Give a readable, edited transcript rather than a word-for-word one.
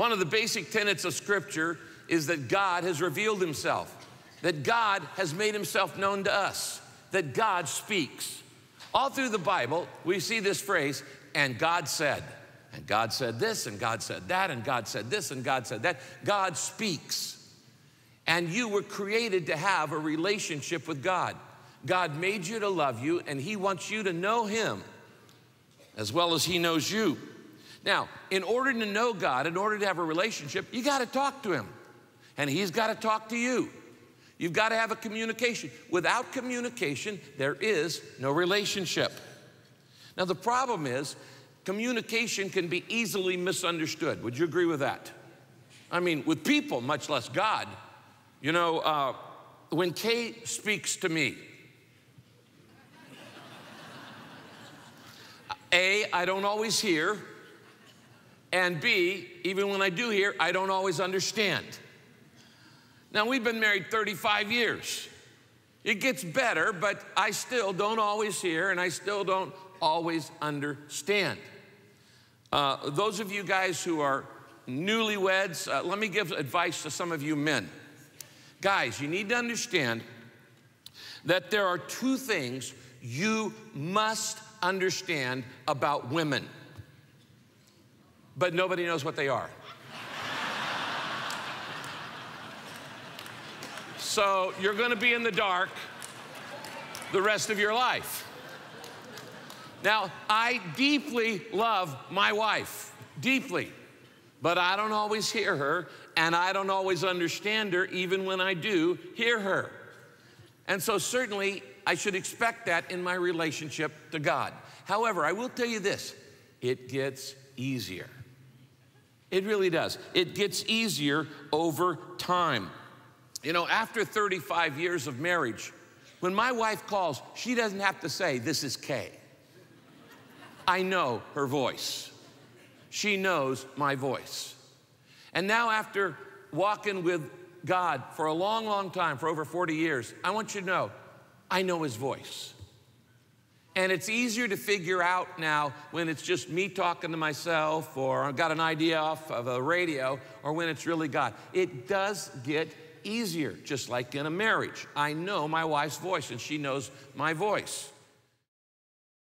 One of the basic tenets of Scripture is that God has revealed himself, that God has made himself known to us, that God speaks. All through the Bible, we see this phrase, and God said. And God said this, and God said that, and God said this, and God said that. God speaks. And you were created to have a relationship with God. God made you to love you, and he wants you to know him as well as he knows you. Now, in order to know God, in order to have a relationship, you got to talk to him. And he's got to talk to you. You've got to have a communication. Without communication, there is no relationship. Now, the problem is, communication can be easily misunderstood. Would you agree with that? I mean, with people, much less God. You know, when Kay speaks to me, A, I don't always hear, and B, even when I do hear, I don't always understand. Now, we've been married 35 years. It gets better, but I still don't always hear, and I still don't always understand. Those of you guys who are newlyweds, let me give advice to some of you men. Guys, you need to understand that there are two things you must understand about women, but nobody knows what they are. So you're going to be in the dark the rest of your life. Now, I deeply love my wife, deeply, but I don't always hear her, and I don't always understand her, even when I do hear her. And so certainly, I should expect that in my relationship to God. However, I will tell you this, it gets easier. It really does. It gets easier over time. You know, after 35 years of marriage, when my wife calls, she doesn't have to say, "This is Kay." I know her voice. She knows my voice. And now after walking with God for a long, long time, for over 40 years, I want you to know, I know his voice. And it's easier to figure out now when it's just me talking to myself, or I've got an idea off of a radio, or when it's really God. It does get easier, just like in a marriage. I know my wife's voice, and she knows my voice.